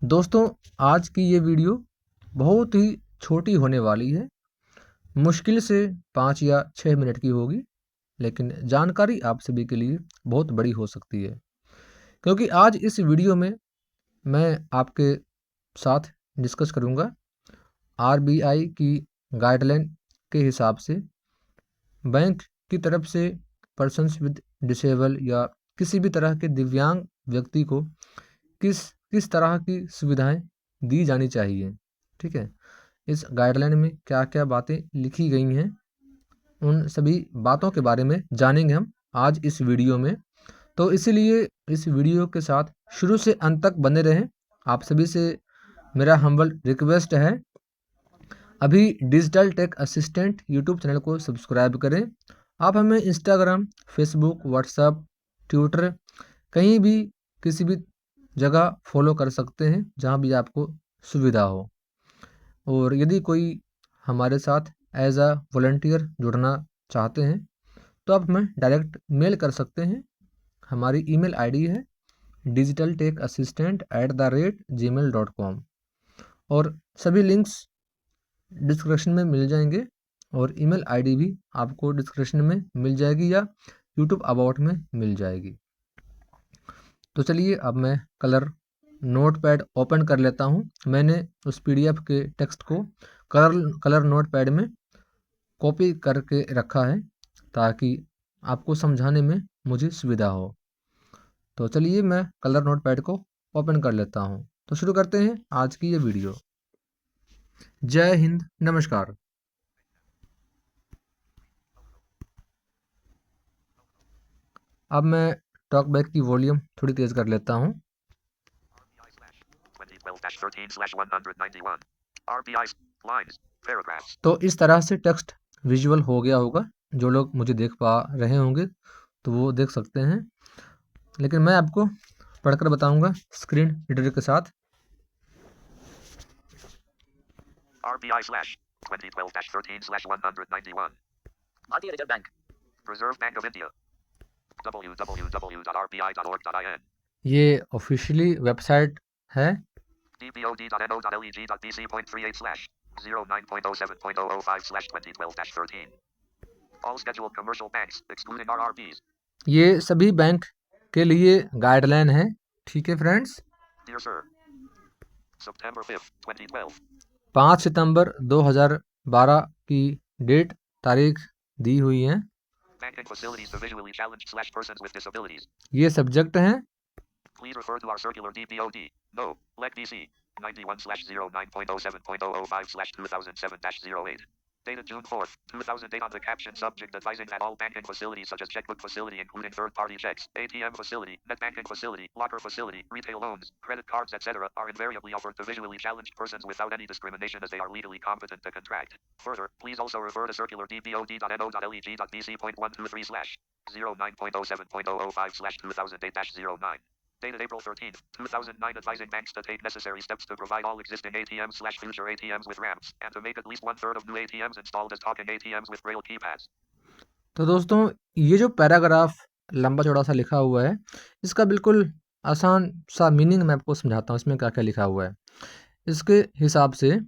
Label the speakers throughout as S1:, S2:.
S1: दोस्तों, आज की ये वीडियो बहुत ही छोटी होने वाली है। मुश्किल से 5 या 6 मिनट की होगी, लेकिन जानकारी आप सभी के लिए बहुत बड़ी हो सकती है। क्योंकि आज इस वीडियो में मैं आपके साथ डिस्कस करूंगा आरबीआई की गाइडलाइन के हिसाब से बैंक की तरफ से पर्सन्स विद डिसेबल या किसी भी तरह के दिव्यांग व्यक्ति को किस किस तरह की सुविधाएं दी जानी चाहिए। ठीक है, इस गाइडलाइन में क्या क्या बातें लिखी गई हैं, उन सभी बातों के बारे में जानेंगे हम आज इस वीडियो में। तो इसीलिए इस वीडियो के साथ शुरू से अंत तक बने रहें। आप सभी से मेरा हम्बल रिक्वेस्ट है, अभी digital tech assistant YouTube channel को सब्सक्राइब करें। आप हमें इंस्टाग्राम, फेसबुक, व्हाट्सएप, ट्विटर कहीं भी किसी भी जगह फॉलो कर सकते हैं जहां भी आपको सुविधा हो। और यदि कोई हमारे साथ एज अ वॉलंटियर जुड़ना चाहते हैं तो आप हमें डायरेक्ट मेल कर सकते हैं। हमारी ईमेल आईडी है digitaletechassistant@gmail.com और सभी लिंक्स डिस्क्रिप्शन में मिल जाएंगे और ईमेल आईडी भी आपको डिस्क्रिप्शन में मिल जाएगी या यूट्यूब अबाउट में मिल जाएगी। तो चलिए अब मैं कलर नोटपैड ओपन कर लेता हूँ। मैंने उस पीडीएफ के टेक्स्ट को कलर नोटपैड में कॉपी करके रखा है ताकि आपको समझाने में मुझे सुविधा हो। तो चलिए मैं कलर नोटपैड को ओपन कर लेता हूँ। तो शुरू करते हैं आज की ये वीडियो। जय हिंद, नमस्कार। अब मैं टॉकबैक की वॉल्यूम थोड़ी तेज कर लेता हूँ। तो इस तरह से टेक्स्ट विजुअल हो गया होगा। जो लोग मुझे देख पा रहे होंगे तो वो देख सकते हैं, लेकिन मैं आपको पढ़कर बताऊंगा स्क्रीन रीडर के साथ।
S2: RBI/2012-13/191 Bharatiya Reserve Bank Reserve Bank of India www.rbi.org.in
S1: ये ऑफिशियली वेबसाइट है।
S2: dpod.no.leg.bc.38/09.07.005/2012-13 All scheduled commercial banks excluding RRBs.
S1: ये सभी बैंक के लिए गाइडलाइन है। ठीक है friends.
S2: Dear sir, September 5th, 2012
S1: 5 सितंबर 2012 की डेट तारीख दी हुई है।
S2: Banking facilities to visually challenged/persons with disabilities.
S1: ये सब्जेक्ट हैं।
S2: Please refer to our circular DPOD. No, Leg BC 91/09.07.005/2007-08. Dated June 4th, 2008 on the caption subject advising that all banking facilities such as checkbook facility including third-party checks, ATM facility, net banking facility, locker facility, retail loans, credit cards, etc. are invariably offered to visually challenged persons without any discrimination as they are legally competent to contract. Further, please also refer to circular dpod.no.leg.bc.123/09.07.005/2008-09. Dated April 13th, 2009 advising banks to take necessary steps to provide all existing ATMs/future ATMs with ramps and to make at least 1/3 of new ATMs installed as talking ATMs with braille keypads.
S1: तो दोस्तों, ये जो paragraph लंबा चौड़ा सा लिखा हुआ है, इसका बिल्कुल आसान सा मीनिंग मैं आपको समझाता हूँ इसमें क्या क्या लिखा हुआ है। इसके हिसाब से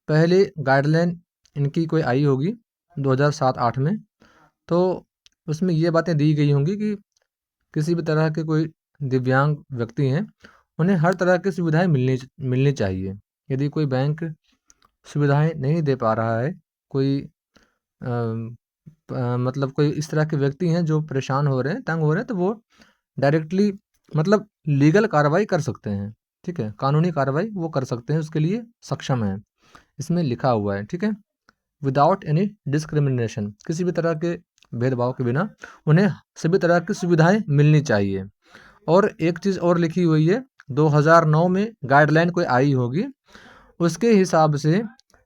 S1: पहले गाइडलाइन इनकी कोई आई होगी 2007-8 में, तो उसमें ये बातें दी गई होंगी कि किसी भी तरह के कोई दिव्यांग व्यक्ति हैं उन्हें हर तरह की सुविधाएं मिलनी चाहिए। यदि कोई बैंक सुविधाएं नहीं दे पा रहा है, कोई मतलब कोई इस तरह के व्यक्ति हैं जो परेशान हो रहे हैं, तंग हो रहे हैं, तो वो डायरेक्टली मतलब लीगल कार्रवाई कर सकते हैं। ठीक है, कानूनी कार्रवाई वो कर सकते हैं, उसके लिए सक्षम है, इसमें लिखा हुआ है। ठीक है, विदाउट एनी डिस्क्रिमिनेशन, किसी भी तरह के भेदभाव के बिना उन्हें सभी तरह की सुविधाएं मिलनी चाहिए। और एक चीज़ और लिखी हुई है, 2009 में गाइडलाइन कोई आई होगी, उसके हिसाब से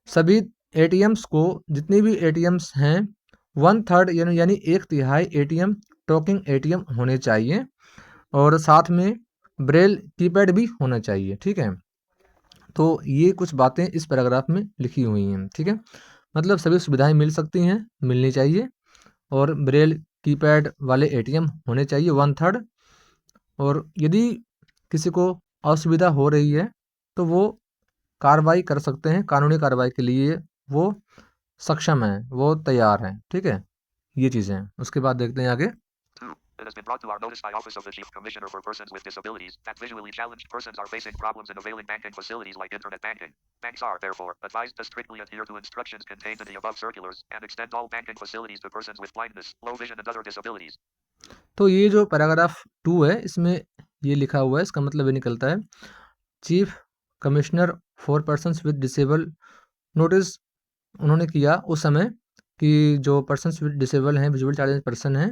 S1: सभी एटीएम्स को, जितनी भी एटीएम्स हैं, 1/3 यानी 1/3 एटीएम टॉकिंग एटीएम होने चाहिए और साथ में ब्रेल कीपैड भी होना चाहिए। ठीक है, तो ये कुछ बातें इस पैराग्राफ में लिखी हुई हैं। ठीक है, मतलब सभी सुविधाएं मिल सकती हैं, मिलनी चाहिए, और ब्रेल कीपैड वाले एटीएम होने चाहिए 1/3। और यदि किसी को असुविधा हो रही है तो वो कार्रवाई कर सकते हैं, कानूनी कार्रवाई के लिए वो सक्षम हैं, वो तैयार हैं। ठीक है, ये चीज़ें हैं। उसके बाद देखते हैं आगे।
S2: 2. It has been brought to our notice by Office of the Chief Commissioner for Persons with Disabilities that visually challenged persons are facing problems in availing banking facilities like internet banking. Banks are, therefore, advised to strictly adhere to instructions contained in the above circulars and extend all banking facilities to persons with blindness, low vision and other disabilities.
S1: तो ये जो paragraph 2 है, इसमें ये लिखा हुआ है, इसका मतलब ये निकलता है chief commissioner for persons with disable notice उन्होंने किया उस समय कि जो पर्सन्स विद डिसेबल हैं, विजुअल चैलेंज पर्सन हैं,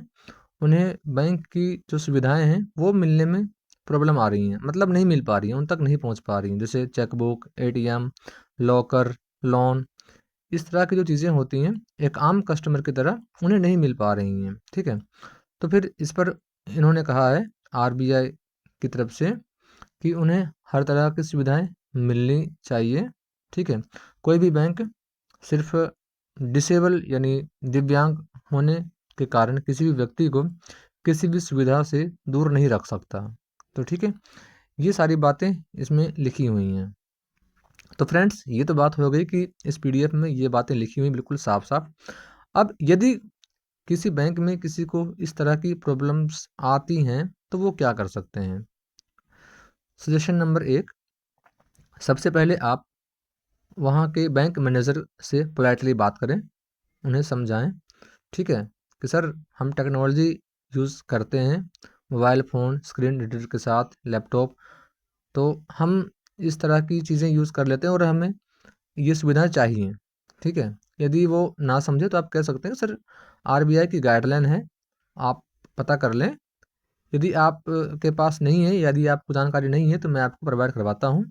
S1: उन्हें बैंक की जो सुविधाएं हैं वो मिलने में प्रॉब्लम आ रही हैं, मतलब नहीं मिल पा रही हैं, उन तक नहीं पहुंच पा रही हैं, जैसे चेकबुक, एटीएम, लॉकर, लोन, इस तरह की जो चीज़ें होती हैं एक आम कस्टमर की तरह उन्हें नहीं मिल पा रही हैं। ठीक है, तो फिर इस पर इन्होंने कहा है आरबीआई की तरफ से कि उन्हें हर तरह की सुविधाएं मिलनी चाहिए। ठीक है, कोई भी बैंक सिर्फ डिसेबल यानी दिव्यांग होने के कारण किसी भी व्यक्ति को किसी भी सुविधा से दूर नहीं रख सकता। तो ठीक है, ये सारी बातें इसमें लिखी हुई हैं। तो फ्रेंड्स, ये तो बात हो गई कि इस पीडीएफ में ये बातें लिखी हुई बिल्कुल साफ साफ। अब यदि किसी बैंक में किसी को इस तरह की प्रॉब्लम्स आती हैं तो वो क्या कर सकते हैं। सजेशन नंबर 1, सबसे पहले आप वहाँ के बैंक मैनेजर से पोलाइटली बात करें, उन्हें समझाएं। ठीक है, कि सर हम टेक्नोलॉजी यूज़ करते हैं, मोबाइल फ़ोन स्क्रीन रीडर के साथ लैपटॉप, तो हम इस तरह की चीज़ें यूज़ कर लेते हैं और हमें ये सुविधाएं चाहिए। ठीक है, यदि वो ना समझे तो आप कह सकते हैं सर आरबीआई की गाइडलाइन है, आप पता कर लें। यदि आप के पास नहीं है, यदि आपको जानकारी नहीं है तो मैं आपको प्रोवाइड करवाता हूँ।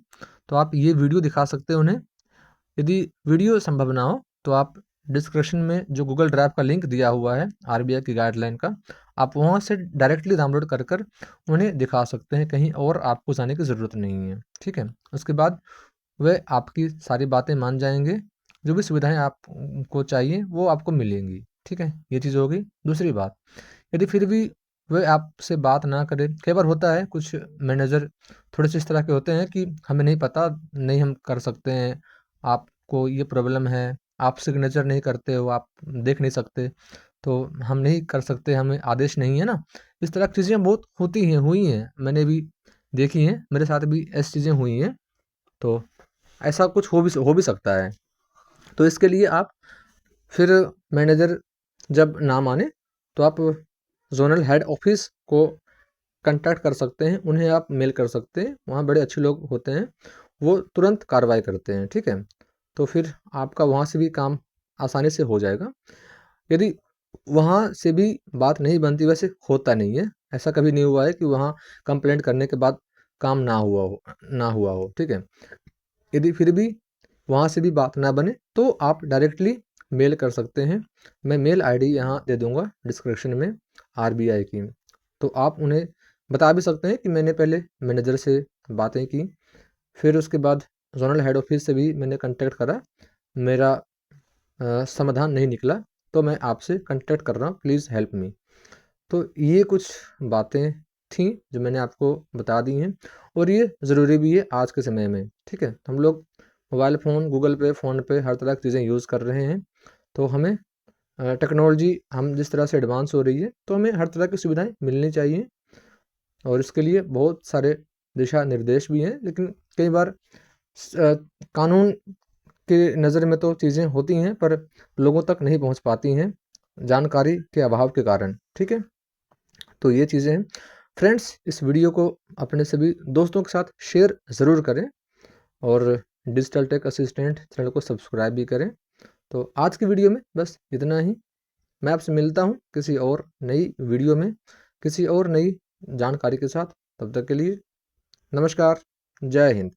S1: तो आप ये वीडियो दिखा सकते हैं उन्हें। यदि वीडियो संभव ना हो तो आप डिस्क्रिप्शन में जो गूगल ड्राइव का लिंक दिया हुआ है आरबीआई की गाइडलाइन का, आप वहाँ से डायरेक्टली डाउनलोड कर कर उन्हें दिखा सकते हैं, कहीं और आपको जाने की ज़रूरत नहीं है। ठीक है, उसके बाद वह आपकी सारी बातें मान जाएंगे, जो भी सुविधाएं आपको चाहिए वो आपको मिलेंगी। ठीक है, ये चीज़ हो गई। दूसरी बात, यदि फिर भी वह आपसे बात ना करे, कई बार होता है कुछ मैनेजर थोड़े से इस तरह के होते हैं कि हमें नहीं पता, नहीं हम कर सकते हैं, आपको ये प्रॉब्लम है, आप सिग्नेचर नहीं करते हो, आप देख नहीं सकते, तो हम नहीं कर सकते, हमें आदेश नहीं है ना। इस तरह की चीज़ें बहुत होती हैं, हुई हैं, मैंने भी देखी हैं, मेरे साथ भी ऐसी चीज़ें हुई हैं। तो ऐसा कुछ हो भी सकता है। तो इसके लिए आप फिर मैनेजर जब ना माने तो आप ज़ोनल हेड ऑफिस को कांटेक्ट कर सकते हैं, उन्हें आप मेल कर सकते हैं, वहाँ बड़े अच्छे लोग होते हैं, वो तुरंत कार्रवाई करते हैं। ठीक है, तो फिर आपका वहाँ से भी काम आसानी से हो जाएगा। यदि वहाँ से भी बात नहीं बनती, वैसे होता नहीं है, ऐसा कभी नहीं हुआ है कि वहाँ कंप्लेंट करने के बाद काम ना हुआ हो। ठीक है, यदि फिर भी वहाँ से भी बात ना बने तो आप डायरेक्टली मेल कर सकते हैं। मैं मेल आईडी यहाँ दे दूँगा डिस्क्रिप्शन में आरबीआई की। तो आप उन्हें बता भी सकते हैं कि मैंने पहले मैनेजर से बातें की, फिर उसके बाद ज़ोनल हेड ऑफिस से भी मैंने कांटेक्ट करा, मेरा समाधान नहीं निकला, तो मैं आपसे कांटेक्ट कर रहा हूँ, प्लीज़ हेल्प मी। तो ये कुछ बातें थीं जो मैंने आपको बता दी हैं और ये ज़रूरी भी है आज के समय में। ठीक है, हम लोग मोबाइल फ़ोन, गूगल पे, फ़ोन पे हर तरह की चीज़ें यूज़ कर रहे हैं, तो हमें टेक्नोलॉजी हम जिस तरह से एडवांस हो रही है तो हमें हर तरह की सुविधाएं मिलनी चाहिए और इसके लिए बहुत सारे दिशा निर्देश भी हैं, लेकिन कई बार कानून की नज़र में तो चीज़ें होती हैं पर लोगों तक नहीं पहुंच पाती हैं जानकारी के अभाव के कारण। ठीक है, तो ये चीज़ें हैं। फ्रेंड्स, इस वीडियो को अपने सभी दोस्तों के साथ शेयर ज़रूर करें और डिजिटल टेक असिस्टेंट चैनल को सब्सक्राइब भी करें। तो आज की वीडियो में बस इतना ही। मैं आपसे मिलता हूँ किसी और नई वीडियो में, किसी और नई जानकारी के साथ। तब तक के लिए नमस्कार, जय हिंद।